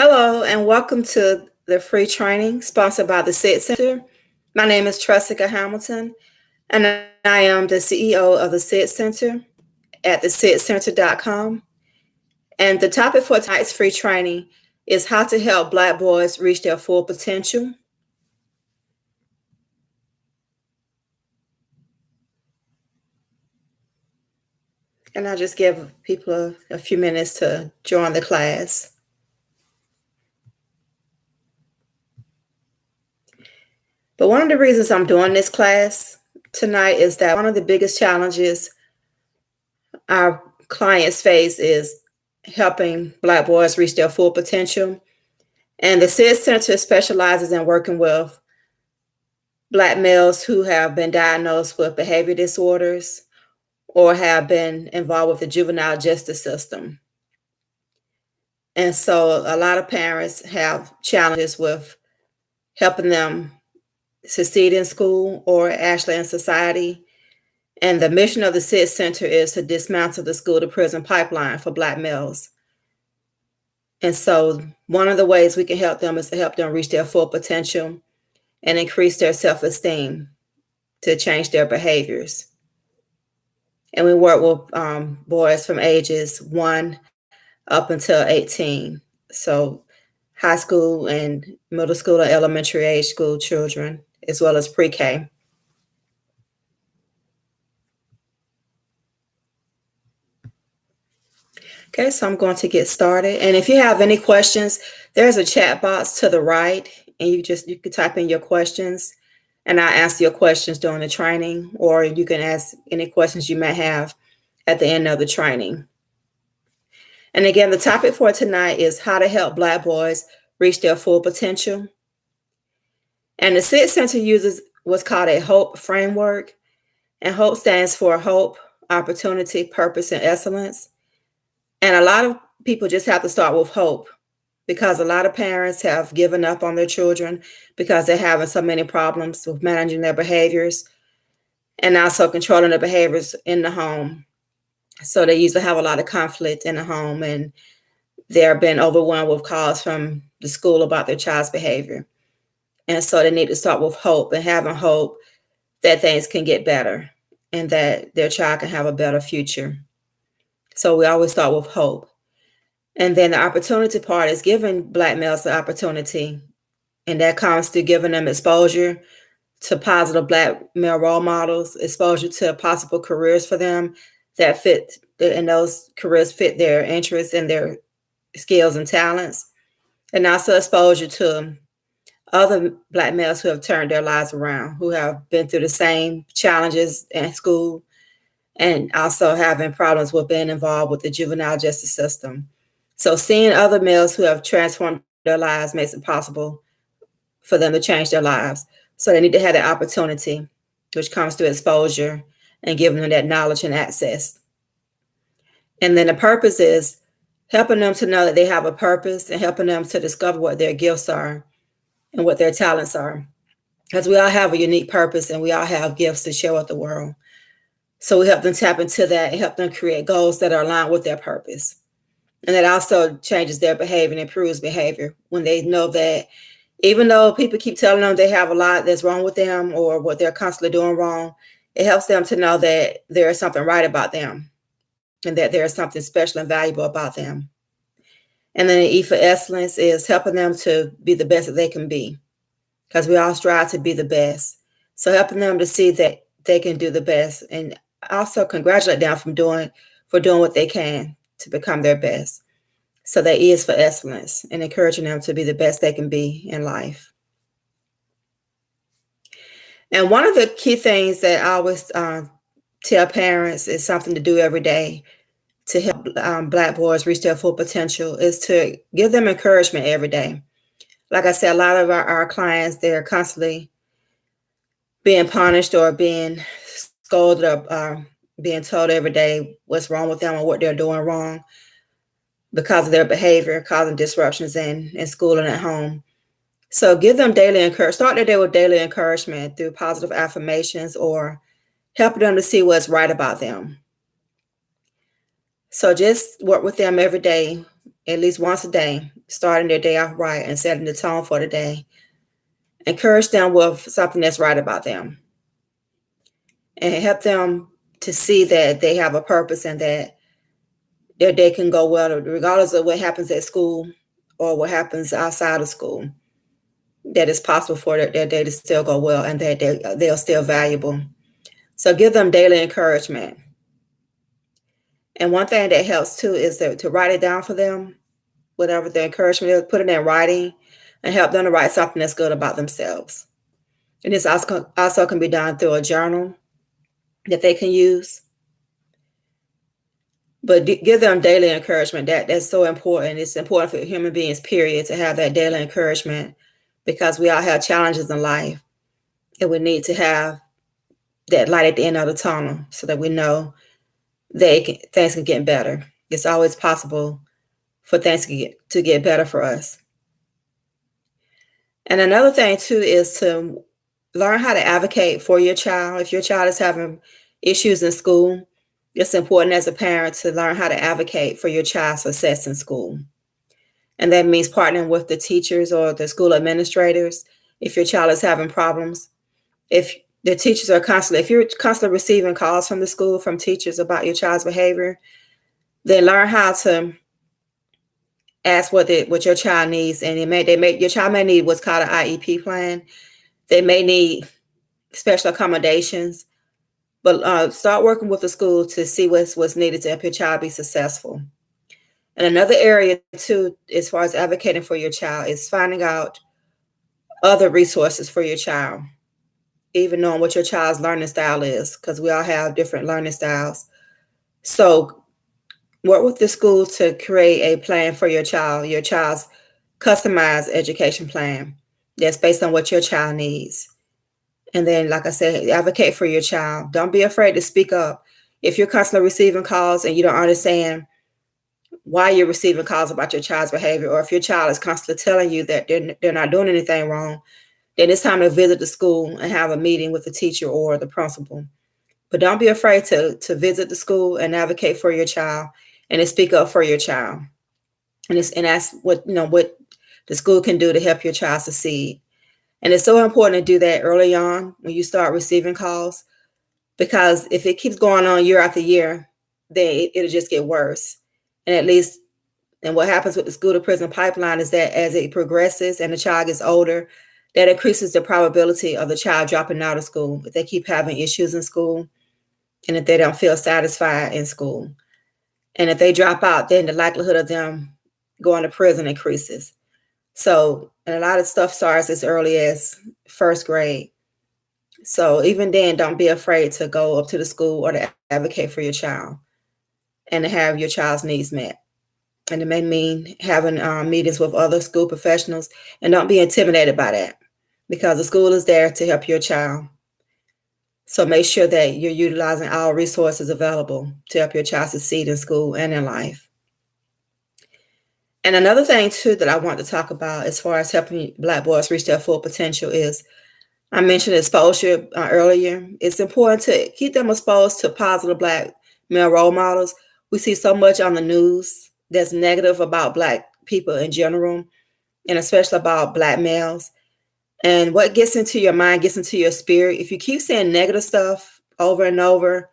Hello, and welcome to the free training sponsored by the SIT Center. My name is Tressica Hamilton, and I am the CEO of the SIT Center at thesitcenter.com. And the topic for tonight's free training is how to help Black boys reach their full potential. And I'll just give people a few minutes to join the class. But one of the reasons I'm doing this class tonight is that one of the biggest challenges our clients face is helping Black boys reach their full potential. And the SID Center specializes in working with Black males who have been diagnosed with behavior disorders or have been involved with the juvenile justice system. And so a lot of parents have challenges with helping them succeed in school or actually in society. And the mission of the SID Center is to dismantle the school to prison pipeline for Black males. And so one of the ways we can help them is to help them reach their full potential and increase their self-esteem to change their behaviors. And we work with boys from ages 1 up until 18. So high school and middle school and elementary age school children, as well as pre-K. Okay, so I'm going to get started. And if you have any questions, there's a chat box to the right, and you can type in your questions, and I'll answer your questions during the training, or you can ask any questions you may have at the end of the training. And again, the topic for tonight is how to help Black boys reach their full potential. And the SID Center uses what's called a HOPE framework, and HOPE stands for hope, opportunity, purpose, and excellence. And a lot of people just have to start with hope, because a lot of parents have given up on their children because they're having so many problems with managing their behaviors and also controlling the behaviors in the home. So they usually have a lot of conflict in the home, and they're being overwhelmed with calls from the school about their child's behavior. And so they need to start with hope and having hope that things can get better and that their child can have a better future. So we always start with hope. And then the opportunity part is giving Black males the opportunity. And that comes to giving them exposure to positive Black male role models, exposure to possible careers for them that fit, and those careers fit their interests and their skills and talents. And also exposure to other Black males who have turned their lives around, who have been through the same challenges in school, and also having problems with being involved with the juvenile justice system. So seeing other males who have transformed their lives makes it possible for them to change their lives. So they need to have the opportunity, which comes through exposure and giving them that knowledge and access. And then the purpose is helping them to know that they have a purpose and helping them to discover what their gifts are and what their talents are. Because we all have a unique purpose and we all have gifts to share with the world. So we help them tap into that and help them create goals that are aligned with their purpose. And that also changes their behavior and improves behavior when they know that even though people keep telling them they have a lot that's wrong with them or what they're constantly doing wrong, it helps them to know that there is something right about them and that there is something special and valuable about them. And then the E for excellence is helping them to be the best that they can be, because we all strive to be the best. So helping them to see that they can do the best, and also congratulate them for doing what they can to become their best. So that E is for excellence and encouraging them to be the best they can be in life. And one of the key things that I always tell parents is something to do every day to help Black boys reach their full potential is to give them encouragement every day. Like I said, a lot of our clients, they're constantly being punished or being scolded or being told every day what's wrong with them or what they're doing wrong because of their behavior, causing disruptions in school and at home. So give them daily encouragement. Start their day with daily encouragement through positive affirmations or helping them to see what's right about them. So just work with them every day at least once a day, starting their day off right and setting the tone for the day. Encourage them with something that's right about them and help them to see that they have a purpose and that their day can go well, regardless of what happens at school or what happens outside of school, that it's possible for their day to still go well and that they're still valuable. So give them daily encouragement. And one thing that helps too is to write it down for them, whatever the encouragement is, put it in writing and help them to write something that's good about themselves. And this also can be done through a journal that they can use. But give them daily encouragement. That's so important. It's important for human beings, period, to have that daily encouragement because we all have challenges in life. And we need to have that light at the end of the tunnel so that we know things can get better. It's always possible for things to get better for us. And another thing too is to learn how to advocate for your child. If your child is having issues in school, it's important as a parent to learn how to advocate for your child's success in school. And that means partnering with the teachers or the school administrators if your child is having problems. If the teachers are if you're constantly receiving calls from the school from teachers about your child's behavior, then learn how to ask what your child needs. And your child may need what's called an IEP plan. They may need special accommodations. But start working with the school to see what's needed to help your child be successful. And another area too, as far as advocating for your child, is finding out other resources for your child, even knowing what your child's learning style is, because we all have different learning styles. So work with the school to create a plan for your child's customized education plan that's based on what your child needs. And then, like I said, advocate for your child. Don't be afraid to speak up. If you're constantly receiving calls and you don't understand why you're receiving calls about your child's behavior, or if your child is constantly telling you that they're not doing anything wrong, then it's time to visit the school and have a meeting with the teacher or the principal. But don't be afraid to visit the school and advocate for your child and to speak up for your child. And that's what the school can do to help your child succeed. And it's so important to do that early on when you start receiving calls, because if it keeps going on year after year, then it'll just get worse. And what happens with the school to prison pipeline is that as it progresses and the child gets older, that increases the probability of the child dropping out of school if they keep having issues in school and if they don't feel satisfied in school. And if they drop out, then the likelihood of them going to prison increases. So, and a lot of stuff starts as early as first grade. So even then, don't be afraid to go up to the school or to advocate for your child and to have your child's needs met. And it may mean having meetings with other school professionals, and don't be intimidated by that because the school is there to help your child. So make sure that you're utilizing all resources available to help your child succeed in school and in life. And another thing too that I want to talk about as far as helping Black boys reach their full potential is, I mentioned exposure earlier. It's important to keep them exposed to positive Black male role models. We see so much on the news that's negative about Black people in general, and especially about Black males. And what gets into your mind gets into your spirit. If you keep saying negative stuff over and over,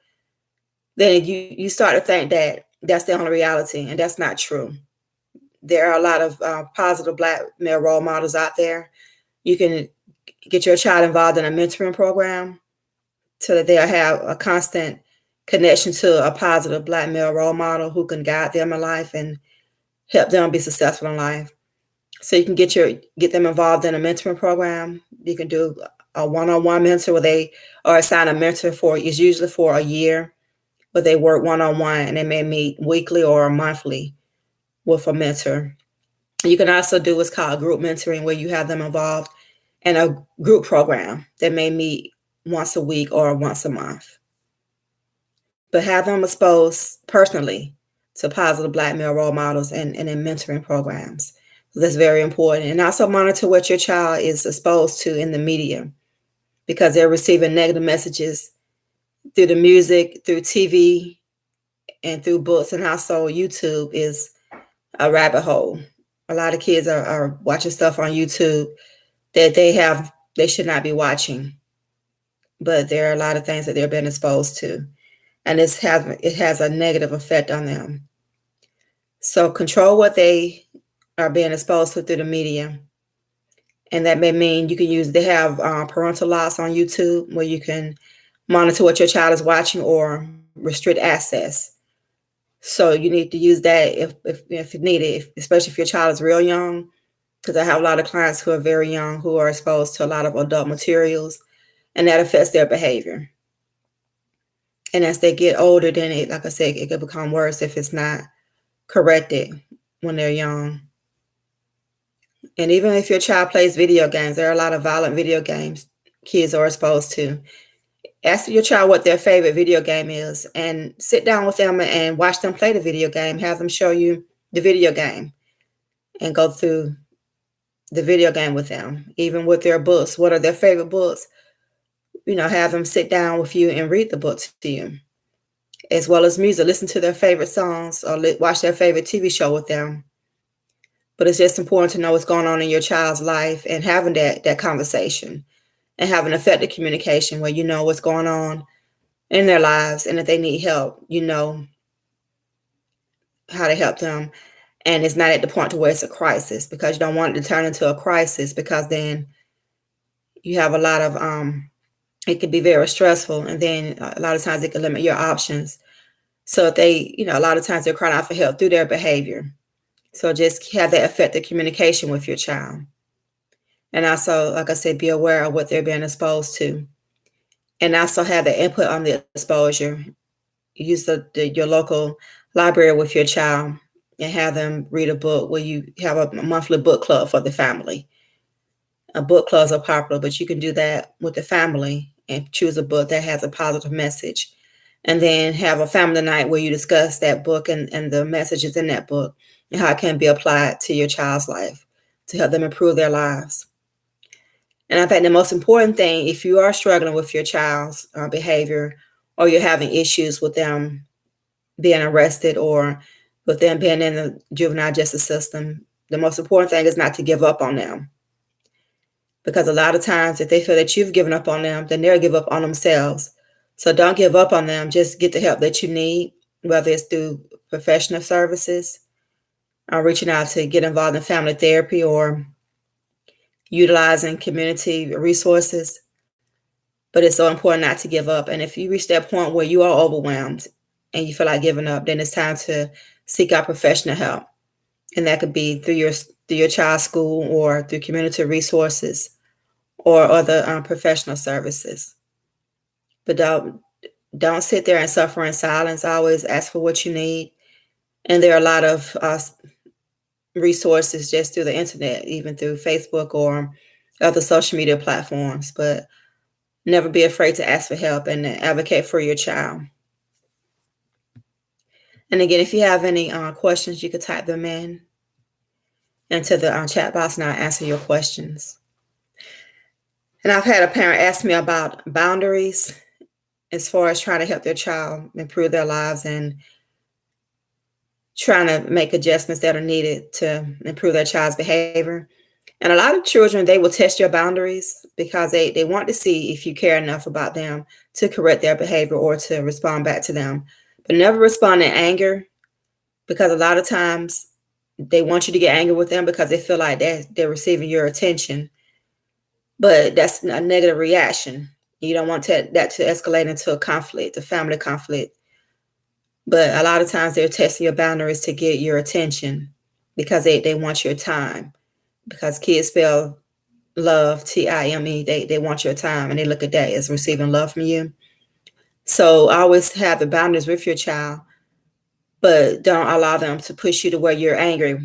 then you start to think that that's the only reality, and that's not true. There are a lot of positive Black male role models out there. You can get your child involved in a mentoring program so that they'll have a constant connection to a positive Black male role model who can guide them in life and help them be successful in life. So you can get them involved in a mentoring program. You can do a one-on-one mentor where they are assigned a mentor is usually for a year, where they work one-on-one and they may meet weekly or monthly with a mentor. You can also do what's called group mentoring, where you have them involved in a group program that may meet once a week or once a month. But have them exposed personally to positive Black male role models and in mentoring programs. So that's very important. And also monitor what your child is exposed to in the media, because they're receiving negative messages through the music, through TV, and through books. And also YouTube is a rabbit hole. A lot of kids are watching stuff on YouTube that they should not be watching, but there are a lot of things that they're being exposed to, and it has a negative effect on them. So control what they are being exposed to through the media, and that may mean you can use. They have parental locks on YouTube where you can monitor what your child is watching or restrict access. So you need to use that if needed, especially if your child is real young, because I have a lot of clients who are very young who are exposed to a lot of adult materials, and that affects their behavior. And as they get older, then like I said, it could become worse if it's not corrected when they're young. And even if your child plays video games, there are a lot of violent video games kids are exposed to. Ask your child what their favorite video game is and sit down with them and watch them play the video game. Have them show you the video game and go through the video game with them, even with their books. What are their favorite books? Have them sit down with you and read the books to you, as well as music. Listen to their favorite songs or watch their favorite TV show with them. But it's just important to know what's going on in your child's life and having that conversation and having effective communication where you know what's going on in their lives, and if they need help, you know how to help them. And it's not at the point to where it's a crisis, because you don't want it to turn into a crisis, because then you have a lot of it can be very stressful, and then a lot of times it can limit your options. So if they, a lot of times they're crying out for help through their behavior. So just have that effective communication with your child. And also, like I said, be aware of what they're being exposed to. And also have the input on the exposure. Use your local library with your child and have them read a book where you have a monthly book club for the family. Book clubs are popular, but you can do that with the family and choose a book that has a positive message. And then have a family night where you discuss that book and the messages in that book and how it can be applied to your child's life to help them improve their lives. And I think the most important thing, if you are struggling with your child's behavior, or you're having issues with them being arrested or with them being in the juvenile justice system, the most important thing is not to give up on them. Because a lot of times if they feel that you've given up on them, then they'll give up on themselves. So don't give up on them. Just get the help that you need, whether it's through professional services, or reaching out to get involved in family therapy, or utilizing community resources. But it's so important not to give up. And if you reach that point where you are overwhelmed and you feel like giving up, then it's time to seek out professional help. And that could be through your child's school, or through community resources, or other professional services. But don't sit there and suffer in silence. Always ask for what you need. And there are a lot of resources just through the internet, even through Facebook or other social media platforms. But never be afraid to ask for help and advocate for your child. And again, if you have any questions, you could type them into the chat box, and I'll answer your questions. And I've had a parent ask me about boundaries as far as trying to help their child improve their lives and trying to make adjustments that are needed to improve their child's behavior. And a lot of children, they will test your boundaries because they want to see if you care enough about them to correct their behavior or to respond back to them. But never respond in anger, because a lot of times they want you to get angry with them because they feel like they're receiving your attention. But that's a negative reaction. You don't want that to escalate into a conflict, a family conflict. But a lot of times they're testing your boundaries to get your attention because they want your time. Because kids spell love, time. They want your time, and they look at that as receiving love from you. So always have the boundaries with your child, but don't allow them to push you to where you're angry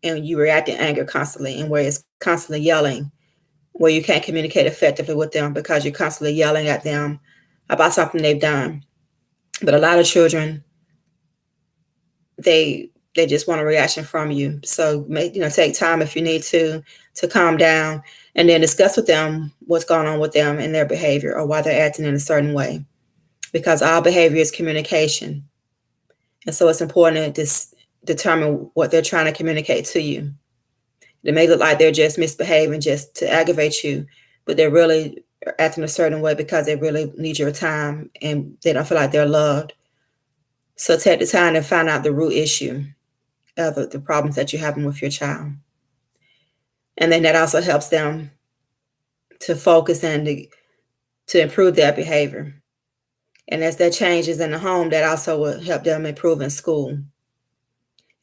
and you react in anger constantly, and where it's constantly yelling, where you can't communicate effectively with them because you're constantly yelling at them about something they've done. But a lot of children, they just want a reaction from you. So take time if you need to calm down, and then discuss with them what's going on with them and their behavior, or why they're acting in a certain way. Because all behavior is communication. And so it's important determine what they're trying to communicate to you. It may look like they're just misbehaving just to aggravate you, but they're really acting a certain way because they really need your time and they don't feel like they're loved. So take the time to find out the root issue of the problems that you're having with your child. And then that also helps them to focus and to improve their behavior. And as there changes in the home, that also will help them improve in school.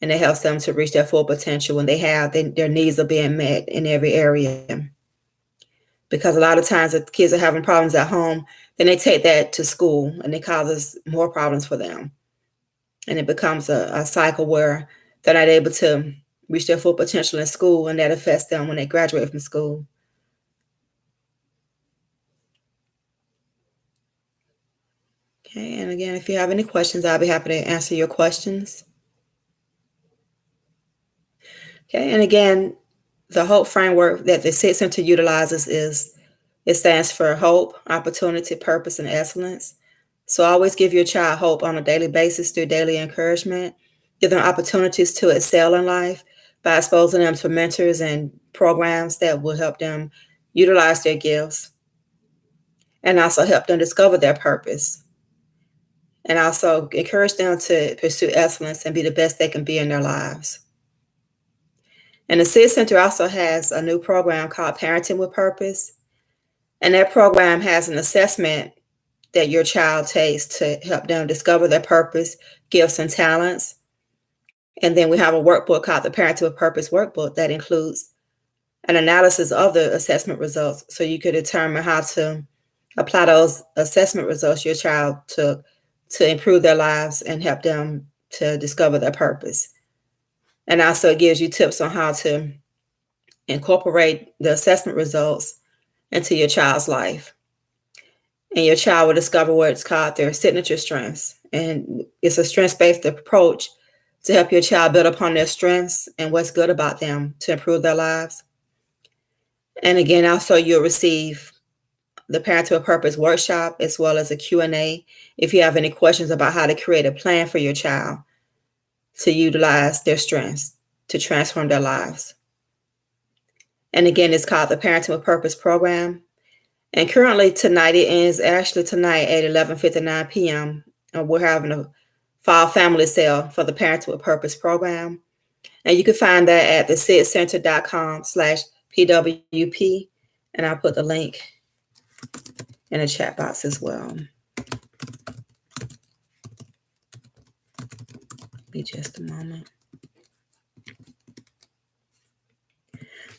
And it helps them to reach their full potential when their needs are being met in every area. Because a lot of times if kids are having problems at home, then they take that to school and it causes more problems for them. And it becomes a cycle where they're not able to reach their full potential in school, and that affects them when they graduate from school. Okay, and again, if you have any questions, I'll be happy to answer your questions. Okay, and again, the HOPE framework that the SIT Center utilizes it stands for hope, opportunity, purpose, and excellence. So always give your child hope on a daily basis through daily encouragement. Give them opportunities to excel in life by exposing them to mentors and programs that will help them utilize their gifts and also help them discover their purpose. And also encourage them to pursue excellence and be the best they can be in their lives. And the SIT Center also has a new program called Parenting with Purpose. And that program has an assessment that your child takes to help them discover their purpose, gifts, and talents. And then we have a workbook called the Parenting with Purpose workbook that includes an analysis of the assessment results so you could determine how to apply those assessment results your child took to improve their lives and help them to discover their purpose. And also it gives you tips on how to incorporate the assessment results into your child's life. And your child will discover what's called their signature strengths. And it's a strengths-based approach to help your child build upon their strengths and what's good about them to improve their lives. And again, also you'll receive the Parenting with Purpose workshop as well as a Q&A if you have any questions about how to create a plan for your child to utilize their strengths to transform their lives. And again, it's called the Parenting with Purpose program. And currently tonight, it ends actually tonight at 11:59 p.m. We're having a fall family sale for the Parenting with Purpose program. And you can find that at thesitcenter.com/PWP. And I'll put the link in the chat box as well. Be just a moment.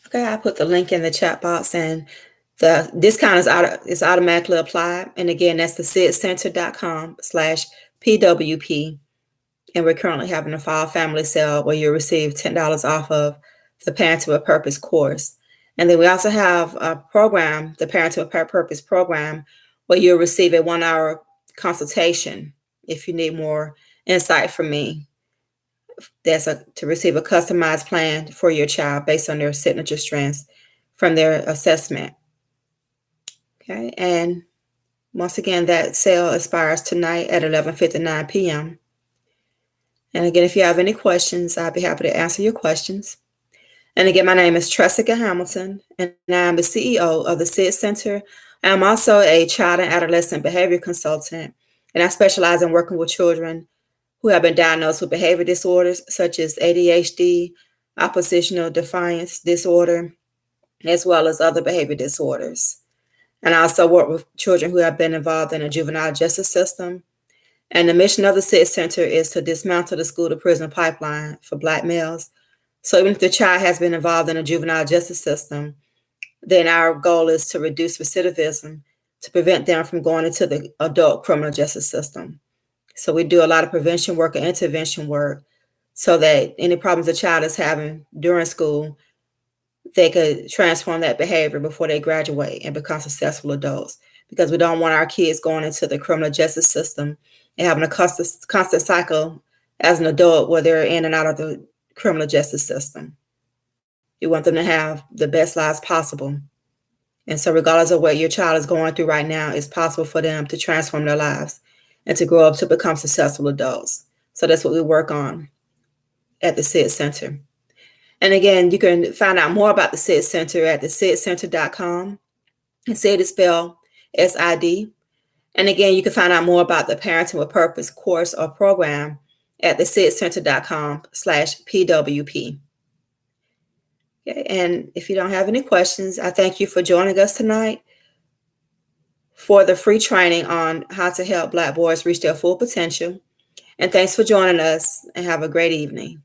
Okay, I put the link in the chat box, and the discount is automatically applied. And again, that's thesitcenter.com/PWP. And we're currently having a fall family sale where you'll receive $10 off of the Parenting with Purpose course. And then we also have a program, the Parenting with Purpose program, where you'll receive a 1-hour consultation if you need more insight from me. That's to receive a customized plan for your child based on their signature strengths from their assessment. Okay, and once again, that sale expires tonight at 11:59 p.m. And again, if you have any questions, I'll be happy to answer your questions. And again, my name is Tressica Hamilton, and I'm the CEO of the SIT Center. I'm also a child and adolescent behavior consultant, and I specialize in working with children who have been diagnosed with behavior disorders such as ADHD, oppositional defiance disorder, as well as other behavior disorders. And I also work with children who have been involved in the juvenile justice system. And the mission of the SIT Center is to dismantle the school-to-prison pipeline for Black males. So even if the child has been involved in the juvenile justice system, then our goal is to reduce recidivism to prevent them from going into the adult criminal justice system. So we do a lot of prevention work and intervention work so that any problems a child is having during school, they could transform that behavior before they graduate and become successful adults. Because we don't want our kids going into the criminal justice system and having a constant cycle as an adult where they're in and out of the criminal justice system. You want them to have the best lives possible. And so regardless of what your child is going through right now, it's possible for them to transform their lives and to grow up to become successful adults. So that's what we work on. at the SID Center. And again, you can find out more about the SID Center at the SIDcenter.com. And SID is spelled SID. And again, you can find out more about the Parenting with Purpose course or program at the SIDcenter.com/PWP. Okay, and if you don't have any questions, I thank you for joining us tonight for the free training on how to help Black boys reach their full potential. And thanks for joining us, and have a great evening.